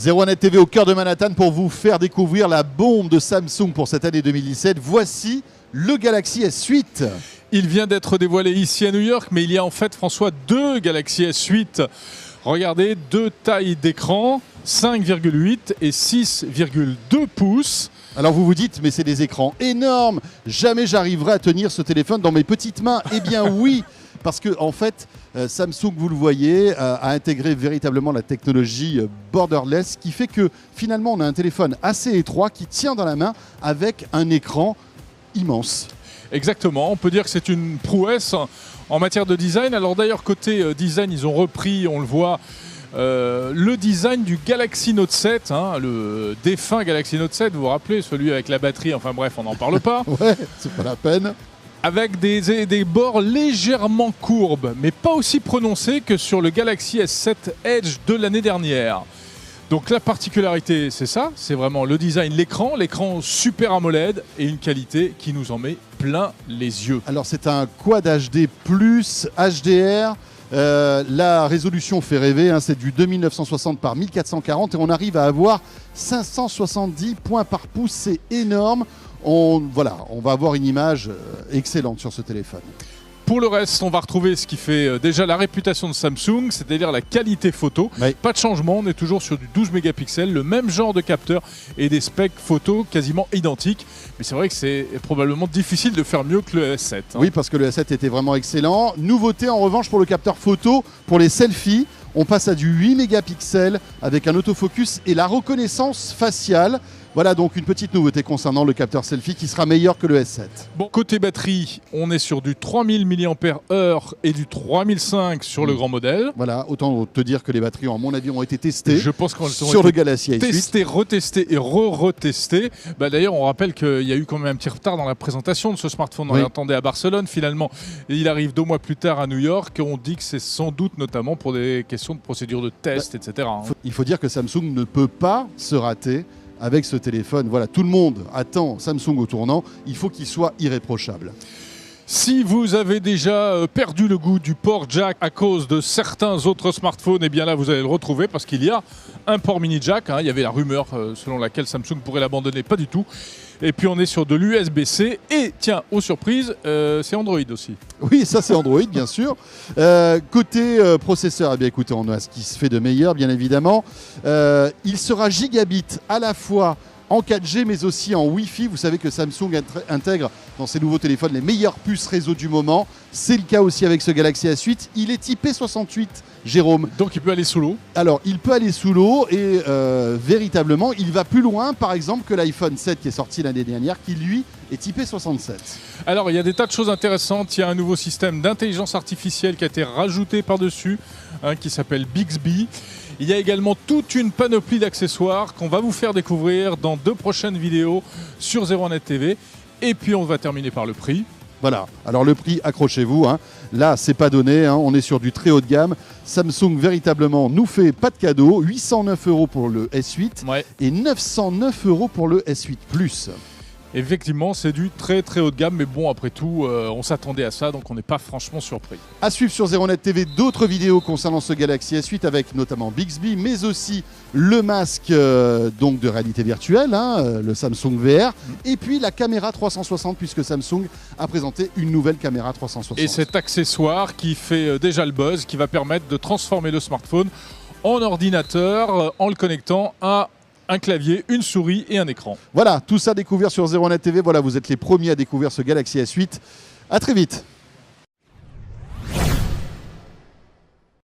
01net TV au cœur de Manhattan pour vous faire découvrir la bombe de Samsung pour cette année 2017. Voici le Galaxy S8. Il vient d'être dévoilé ici à New York, mais il y a en fait, François, deux Galaxy S8. Regardez, deux tailles d'écran, 5,8 et 6,2 pouces. Alors vous vous dites, mais c'est des écrans énormes. Jamais j'arriverai à tenir ce téléphone dans mes petites mains. Eh bien oui, parce que en fait, Samsung, vous le voyez, a intégré véritablement la technologie borderless, qui fait que finalement on a un téléphone assez étroit qui tient dans la main avec un écran immense. Exactement, on peut dire que c'est une prouesse en matière de design. Alors d'ailleurs, côté design, ils ont repris, on le voit, le design du Galaxy Note 7, le défunt Galaxy Note 7, vous vous rappelez, celui avec la batterie, enfin bref, on n'en parle pas. Ouais, c'est pas la peine. Avec des bords légèrement courbes, mais pas aussi prononcés que sur le Galaxy S7 Edge de l'année dernière. Donc la particularité, c'est ça, c'est vraiment le design, l'écran Super AMOLED et une qualité qui nous en met plein les yeux. Alors c'est un Quad HD plus HDR. La résolution fait rêver, c'est du 2960 par 1440 et on arrive à avoir 570 points par pouce, c'est énorme. On va avoir une image excellente sur ce téléphone. Pour le reste, on va retrouver ce qui fait déjà la réputation de Samsung, c'est-à-dire la qualité photo. Oui. Pas de changement, on est toujours sur du 12 mégapixels, le même genre de capteur et des specs photo quasiment identiques. Mais c'est vrai que c'est probablement difficile de faire mieux que le S7. Oui, parce que le S7 était vraiment excellent. Nouveauté en revanche pour le capteur photo, pour les selfies, on passe à du 8 mégapixels avec un autofocus et la reconnaissance faciale. Voilà donc une petite nouveauté concernant le capteur selfie qui sera meilleur que le S7. Bon, côté batterie, on est sur du 3000 mAh et du 3005 sur le grand modèle. Voilà, autant te dire que les batteries, à mon avis, ont été testées. Je pense qu'elles sont sur le Galaxy S8. Testées, retestées et retestées. D'ailleurs, on rappelle qu'il y a eu quand même un petit retard dans la présentation de ce smartphone. On l'attendait à Barcelone, finalement. Et il arrive 2 mois plus tard à New York. On dit que c'est sans doute notamment pour des questions de procédure de test, etc. Il faut dire que Samsung ne peut pas se rater avec ce téléphone. Voilà, tout le monde attend Samsung au tournant. Il faut qu'il soit irréprochable. Si vous avez déjà perdu le goût du port jack à cause de certains autres smartphones, eh bien là, vous allez le retrouver parce qu'il y a un port mini jack. Il y avait la rumeur selon laquelle Samsung pourrait l'abandonner, pas du tout. Et puis on est sur de l'USB-C et tiens, aux surprises, c'est Android aussi. Oui, ça c'est Android bien sûr. Côté processeur, eh bien écoutez, on a ce qui se fait de meilleur bien évidemment. Il sera gigabit à la fois en 4G mais aussi en Wi-Fi. Vous savez que Samsung intègre dans ses nouveaux téléphones les meilleures puces réseau du moment. C'est le cas aussi avec ce Galaxy S8. Il est IP68, Jérôme. Donc il peut aller sous l'eau. Alors il peut aller sous l'eau et véritablement il va plus loin par exemple que l'iPhone 7 qui est sorti l'année dernière qui lui est IP67. Alors il y a des tas de choses intéressantes. Il y a un nouveau système d'intelligence artificielle qui a été rajouté par-dessus qui s'appelle Bixby. Il y a également toute une panoplie d'accessoires qu'on va vous faire découvrir dans 2 prochaines vidéos sur 01net TV. Et puis on va terminer par le prix. Voilà, alors le prix, accrochez-vous, là c'est pas donné, on est sur du très haut de gamme. Samsung véritablement nous fait pas de cadeau, 809 € pour le S8 et 909 € pour le S8 Plus. Effectivement, c'est du très très haut de gamme, mais bon, après tout, on s'attendait à ça, donc on n'est pas franchement surpris. À suivre sur 01net TV d'autres vidéos concernant ce Galaxy S8 avec notamment Bixby, mais aussi le masque donc de réalité virtuelle, le Samsung VR, et puis la caméra 360 puisque Samsung a présenté une nouvelle caméra 360. Et cet accessoire qui fait déjà le buzz, qui va permettre de transformer le smartphone en ordinateur en le connectant à un clavier, une souris et un écran. Voilà, tout ça découvert sur 01net TV. Voilà, vous êtes les premiers à découvrir ce Galaxy S8. À très vite.